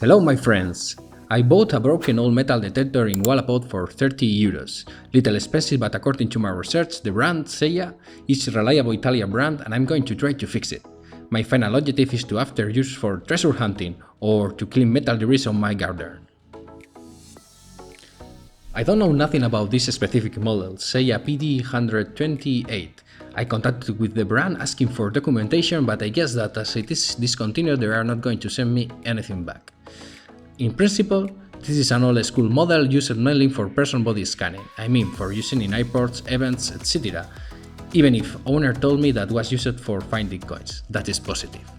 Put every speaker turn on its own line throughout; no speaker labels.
Hello my friends! I bought a broken old metal detector in Wallapop for 30 euros. Little expensive, but according to my research, the brand C.E.I.A is a reliable Italian brand and I'm going to try to fix it. My final objective is to after use for treasure hunting or to clean metal debris on my garden. I don't know nothing about this specific model, C.E.I.A PD128. I contacted with the brand asking for documentation, but I guess that as it is discontinued they are not going to send me anything back. In principle, this is an old school model used mainly for person body scanning, I mean for using in airports, events, etc. Even if owner told me that was used for finding coins, that is positive.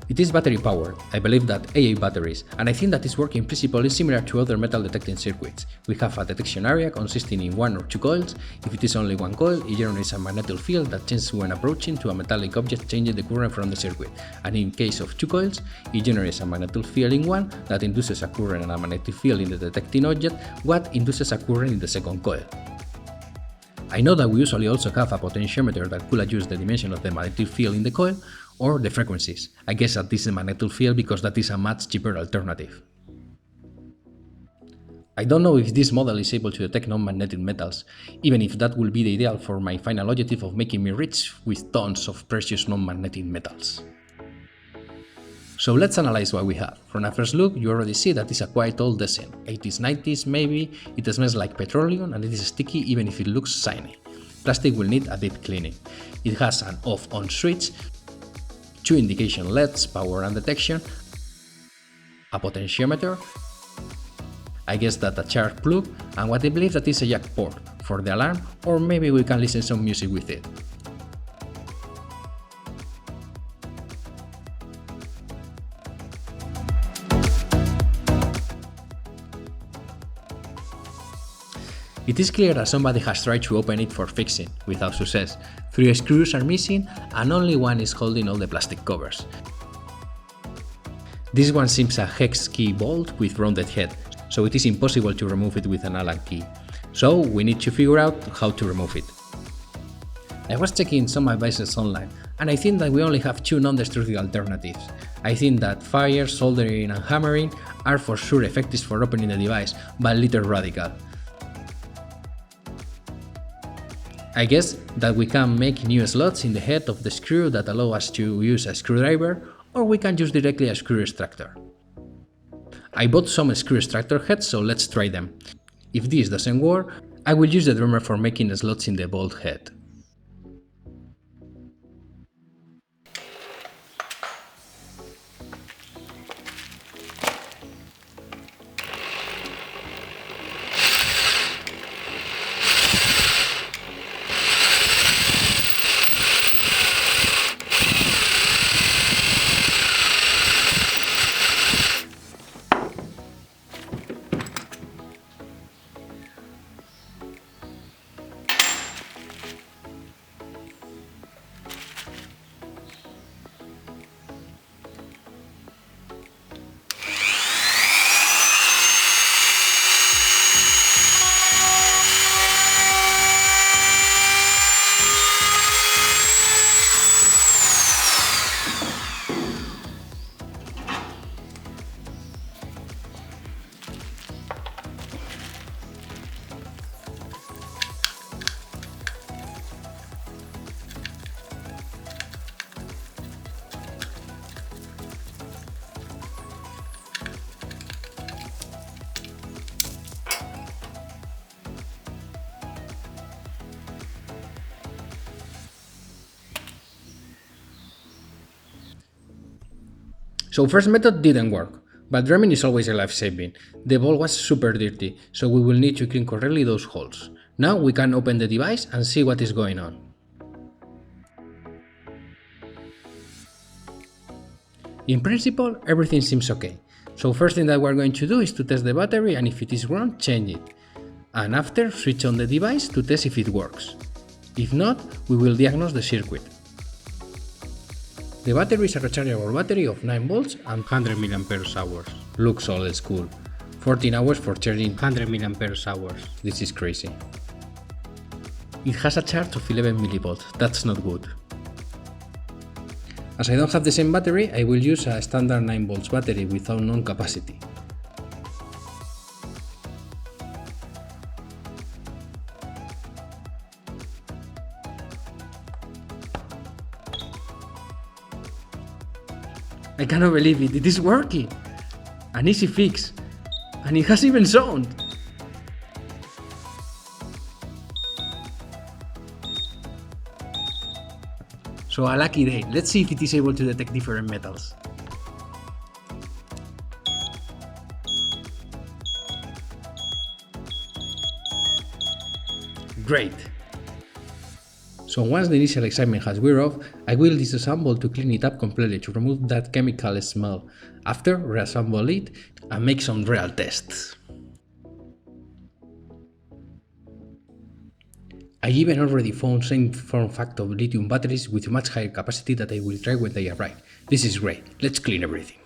It is battery powered, I believe that AA batteries, and I think that its working principle is similar to other metal detecting circuits. We have a detection area consisting in one or two coils. If it is only one coil, it generates a magnetic field that changes when approaching to a metallic object, changing the current from the circuit, and in case of two coils, it generates a magnetic field in one that induces a current and a magnetic field in the detecting object, what induces a current in the second coil. I know that we usually also have a potentiometer that could adjust the dimension of the magnetic field in the coil, or the frequencies. I guess that this is a magnetic field because that is a much cheaper alternative. I don't know if this model is able to detect non-magnetic metals, even if that will be the ideal for my final objective of making me rich with tons of precious non-magnetic metals. So let's analyze what we have. From a first look, you already see that it's a quite old design, 80s, 90s maybe, it smells like petroleum and it is sticky even if it looks shiny. Plastic will need a deep cleaning. It has an off-on switch, two indication LEDs, power and detection, a potentiometer, I guess that a charge plug, and what I believe that is a jack port for the alarm, or maybe we can listen some music with it. It is clear that somebody has tried to open it for fixing, without success. 3 screws are missing and only one is holding all the plastic covers. This one seems a hex key bolt with rounded head, so it is impossible to remove it with an Allen key. So we need to figure out how to remove it. I was checking some advices online, and I think that we only have two non-destructive alternatives. I think that fire, soldering and hammering are for sure effective for opening the device, but little radical. I guess that we can make new slots in the head of the screw that allow us to use a screwdriver, or we can use directly a screw extractor. I bought some screw extractor heads, so let's try them. If this doesn't work, I will use the drummer for making slots in the bolt head. So first method didn't work, but drumming is always a life-saving. The bowl was super dirty, so we will need to clean correctly those holes. Now we can open the device and see what is going on. In principle, everything seems okay. So first thing that we're going to do is to test the battery, and if it is wrong, change it. And after, switch on the device to test if it works. If not, we will diagnose the circuit. The battery is a rechargeable battery of 9 volts and 100 mAh. Looks old school. 14 hours for charging 100 mAh. This is crazy. It has a charge of 11 mV, that's not good. As I don't have the same battery, I will use a standard 9V battery with unknown capacity. I cannot believe it, it is working! An easy fix, and it has even sound! So a lucky day, let's see if it is able to detect different metals. Great! So once the initial excitement has wear off, I will disassemble to clean it up completely to remove that chemical smell. After, reassemble it and make some real tests. I even already found same form factor of lithium batteries with much higher capacity that I will try when they arrive. This is great, let's clean everything.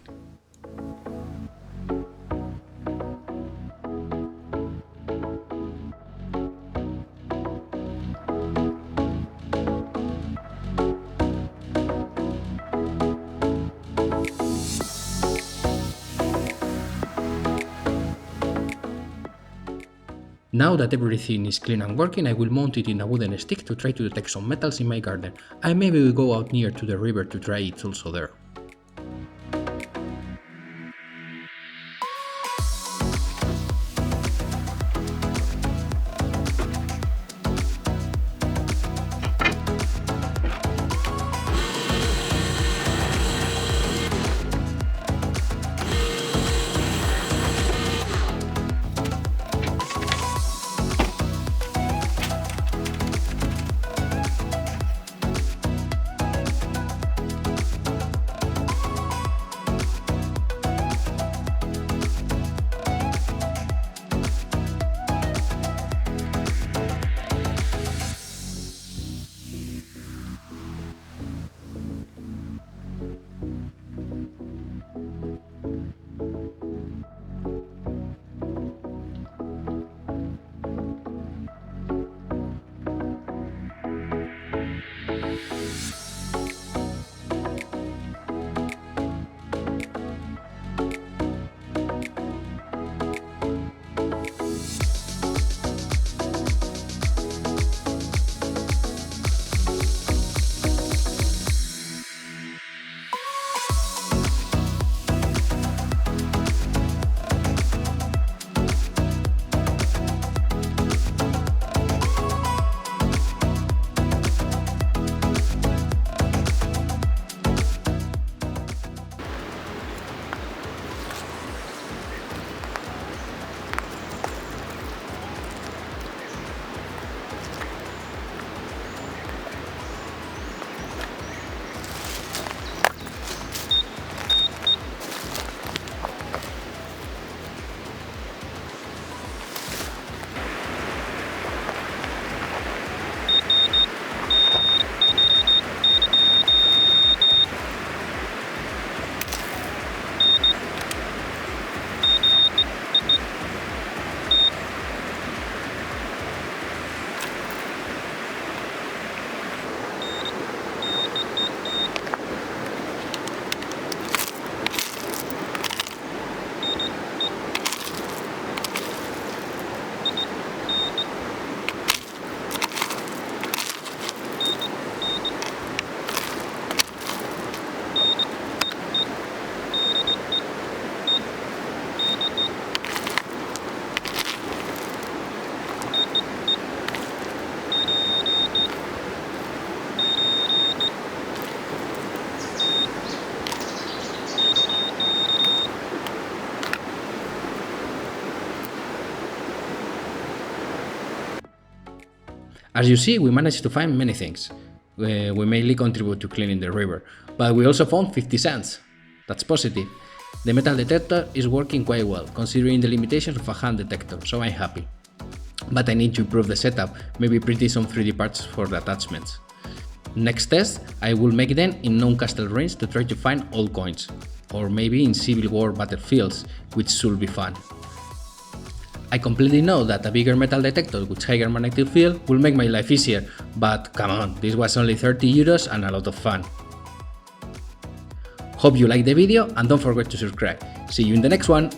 Now that everything is clean and working, I will mount it in a wooden stick to try to detect some metals in my garden. I maybe will go out near to the river to try it also there. As you see, we managed to find many things. We mainly contribute to cleaning the river, but we also found 50 cents. That's positive. The metal detector is working quite well, considering the limitations of a hand detector, so I'm happy. But I need to improve the setup, maybe print some 3D parts for the attachments. Next test, I will make them in known castle ruins to try to find old coins, or maybe in Civil War battlefields, which should be fun. I completely know that a bigger metal detector with higher magnetic field will make my life easier, but come on, this was only 30 euros and a lot of fun. Hope you like the video and don't forget to subscribe. See you in the next one!